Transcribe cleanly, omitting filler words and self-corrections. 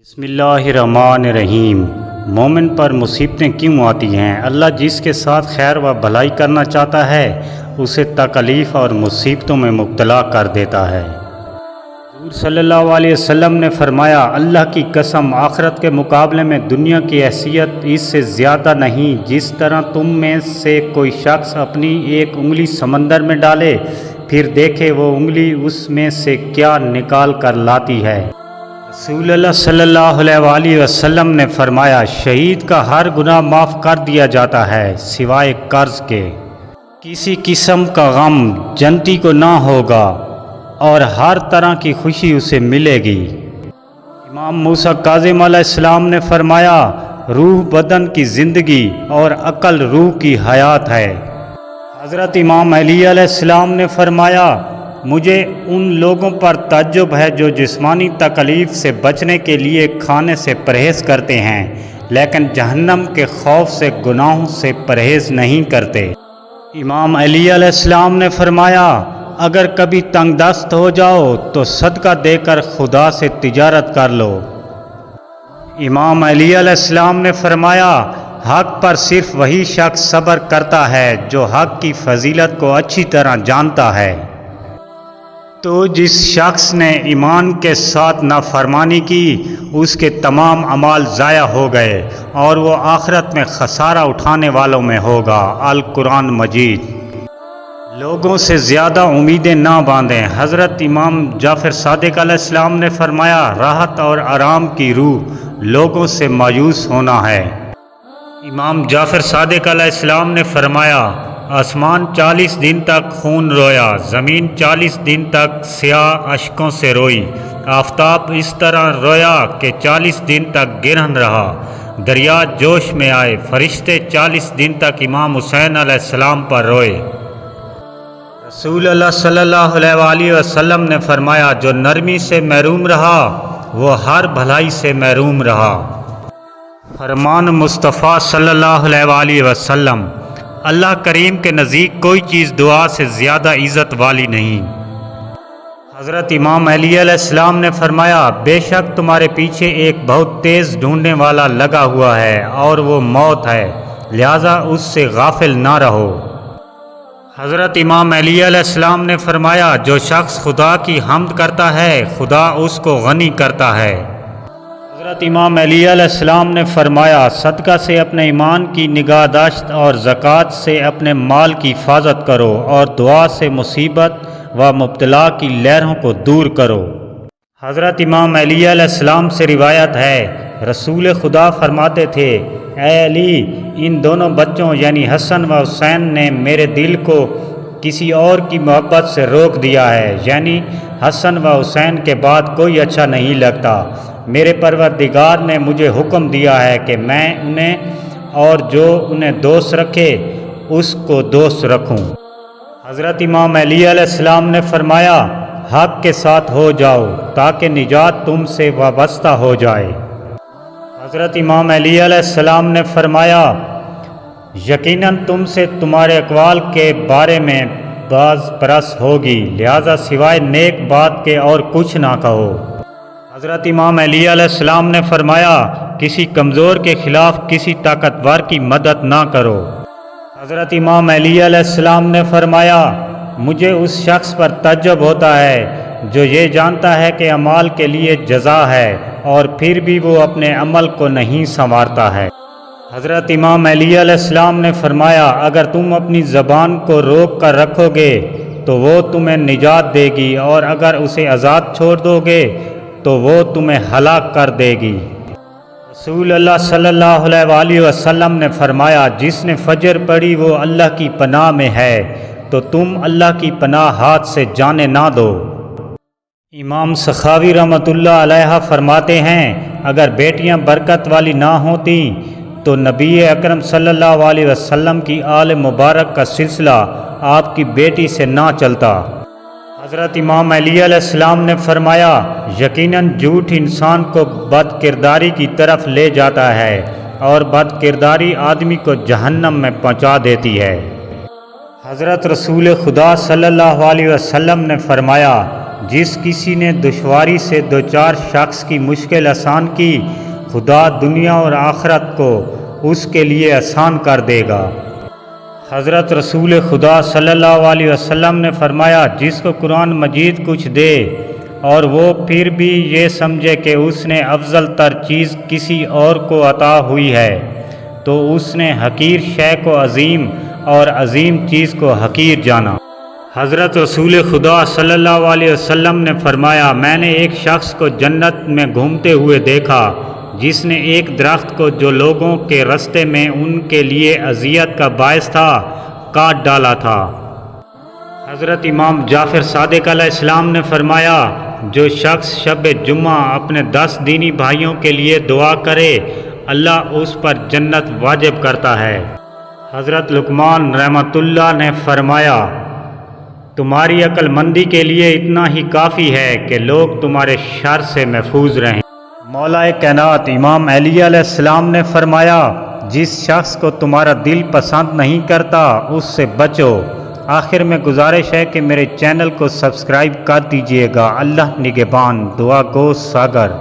بسم اللہ الرحمن الرحیم۔ مومن پر مصیبتیں کیوں آتی ہیں؟ اللہ جس کے ساتھ خیر و بھلائی کرنا چاہتا ہے اسے تکلیف اور مصیبتوں میں مبتلا کر دیتا ہے۔ حضور صلی اللہ علیہ وسلم نے فرمایا، اللہ کی قسم آخرت کے مقابلے میں دنیا کی حیثیت اس سے زیادہ نہیں۔ جس طرح تم میں سے کوئی شخص اپنی ایک انگلی سمندر میں ڈالے پھر دیکھے وہ انگلی اس میں سے کیا نکال کر لاتی ہے۔ رسول اللہ صلی اللہ علیہ وآلہ وسلم نے فرمایا، شہید کا ہر گناہ معاف کر دیا جاتا ہے سوائے قرض کے۔ کسی قسم کا غم جنتی کو نہ ہوگا اور ہر طرح کی خوشی اسے ملے گی۔ امام موسیٰ کاظم علیہ السلام نے فرمایا، روح بدن کی زندگی اور عقل روح کی حیات ہے۔ حضرت امام علی علیہ السلام نے فرمایا، مجھے ان لوگوں پر تعجب ہے جو جسمانی تکلیف سے بچنے کے لیے کھانے سے پرہیز کرتے ہیں لیکن جہنم کے خوف سے گناہوں سے پرہیز نہیں کرتے۔ امام علی علیہ السلام نے فرمایا، اگر کبھی تنگ دست ہو جاؤ تو صدقہ دے کر خدا سے تجارت کر لو۔ امام علی علیہ السلام نے فرمایا، حق پر صرف وہی شخص صبر کرتا ہے جو حق کی فضیلت کو اچھی طرح جانتا ہے۔ تو جس شخص نے ایمان کے ساتھ نافرمانی کی اس کے تمام اعمال ضائع ہو گئے اور وہ آخرت میں خسارہ اٹھانے والوں میں ہوگا۔ القرآن مجید۔ لوگوں سے زیادہ امیدیں نہ باندھیں۔ حضرت امام جعفر صادق علیہ السلام نے فرمایا، راحت اور آرام کی روح لوگوں سے مایوس ہونا ہے۔ امام جعفر صادق علیہ السلام نے فرمایا، آسمان 40 دن تک خون رویا، زمین 40 دن تک سیاہ اشکوں سے روئی، آفتاب اس طرح رویا کہ 40 دن تک گرہن رہا، دریا جوش میں آئے، فرشتے 40 دن تک امام حسین علیہ السلام پر روئے۔ رسول اللہ صلی اللہ علیہ وآلہ وسلم نے فرمایا، جو نرمی سے محروم رہا وہ ہر بھلائی سے محروم رہا۔ فرمان مصطفیٰ صلی اللہ علیہ وآلہ وسلم، اللہ کریم کے نزدیک کوئی چیز دعا سے زیادہ عزت والی نہیں۔ حضرت امام علی علیہ السلام نے فرمایا، بے شک تمہارے پیچھے ایک بہت تیز ڈھونڈنے والا لگا ہوا ہے اور وہ موت ہے، لہذا اس سے غافل نہ رہو۔ حضرت امام علی علیہ السلام نے فرمایا، جو شخص خدا کی حمد کرتا ہے خدا اس کو غنی کرتا ہے۔ حضرت امام علی علیہ السلام نے فرمایا، صدقہ سے اپنے ایمان کی نگہداشت اور زکوٰۃ سے اپنے مال کی حفاظت کرو اور دعا سے مصیبت و مبتلا کی لہروں کو دور کرو۔ حضرت امام علی علیہ السلام سے روایت ہے، رسول خدا فرماتے تھے، اے علی، ان دونوں بچوں یعنی حسن و حسین نے میرے دل کو کسی اور کی محبت سے روک دیا ہے، یعنی حسن و حسین کے بعد کوئی اچھا نہیں لگتا۔ میرے پروردگار نے مجھے حکم دیا ہے کہ میں انہیں اور جو انہیں دوست رکھے اس کو دوست رکھوں۔ حضرت امام علی علیہ السلام نے فرمایا، حق کے ساتھ ہو جاؤ تاکہ نجات تم سے وابستہ ہو جائے۔ حضرت امام علی علیہ السلام نے فرمایا، یقیناً تم سے تمہارے اقوال کے بارے میں باز پرس ہوگی، لہذا سوائے نیک بات کے اور کچھ نہ کہو۔ حضرت امام علی علیہ السلام نے فرمایا، کسی کمزور کے خلاف کسی طاقتور کی مدد نہ کرو۔ حضرت امام علی علیہ السلام نے فرمایا، مجھے اس شخص پر تعجب ہوتا ہے جو یہ جانتا ہے کہ اعمال کے لیے جزا ہے اور پھر بھی وہ اپنے عمل کو نہیں سنوارتا ہے۔ حضرت امام علی علیہ السلام نے فرمایا، اگر تم اپنی زبان کو روک کر رکھو گے تو وہ تمہیں نجات دے گی اور اگر اسے آزاد چھوڑ دو گے تو وہ تمہیں ہلاک کر دے گی۔ رسول اللہ صلی اللہ علیہ وآلہ وسلم نے فرمایا، جس نے فجر پڑھی وہ اللہ کی پناہ میں ہے، تو تم اللہ کی پناہ ہاتھ سے جانے نہ دو۔ امام سخاوی رحمۃ اللہ علیہ فرماتے ہیں، اگر بیٹیاں برکت والی نہ ہوتیں تو نبی اکرم صلی اللہ علیہ وسلم کی آل مبارک کا سلسلہ آپ کی بیٹی سے نہ چلتا۔ حضرت امام علی علیہ السلام نے فرمایا، یقیناً جھوٹ انسان کو بد کرداری کی طرف لے جاتا ہے اور بد کرداری آدمی کو جہنم میں پہنچا دیتی ہے۔ حضرت رسول خدا صلی اللہ علیہ وسلم نے فرمایا، جس کسی نے دشواری سے دوچار شخص کی مشکل آسان کی، خدا دنیا اور آخرت کو اس کے لیے آسان کر دے گا۔ حضرت رسول خدا صلی اللہ علیہ وسلم نے فرمایا، جس کو قرآن مجید کچھ دے اور وہ پھر بھی یہ سمجھے کہ اس نے افضل تر چیز کسی اور کو عطا ہوئی ہے، تو اس نے حقیر شے کو عظیم اور عظیم چیز کو حقیر جانا۔ حضرت رسول خدا صلی اللہ علیہ وسلم نے فرمایا، میں نے ایک شخص کو جنت میں گھومتے ہوئے دیکھا جس نے ایک درخت کو جو لوگوں کے راستے میں ان کے لیے اذیت کا باعث تھا کاٹ ڈالا تھا۔ حضرت امام جعفر صادق علیہ السلام نے فرمایا، جو شخص شب جمعہ اپنے 10 دینی بھائیوں کے لیے دعا کرے، اللہ اس پر جنت واجب کرتا ہے۔ حضرت لقمان رحمۃ اللہ نے فرمایا، تمہاری عقل مندی کے لیے اتنا ہی کافی ہے کہ لوگ تمہارے شر سے محفوظ رہیں۔ مولا کائنات امام علی علیہ السلام نے فرمایا، جس شخص کو تمہارا دل پسند نہیں کرتا اس سے بچو۔ آخر میں گزارش ہے کہ میرے چینل کو سبسکرائب کر دیجئے گا۔ اللہ نگہبان۔ دعا گو ساگر۔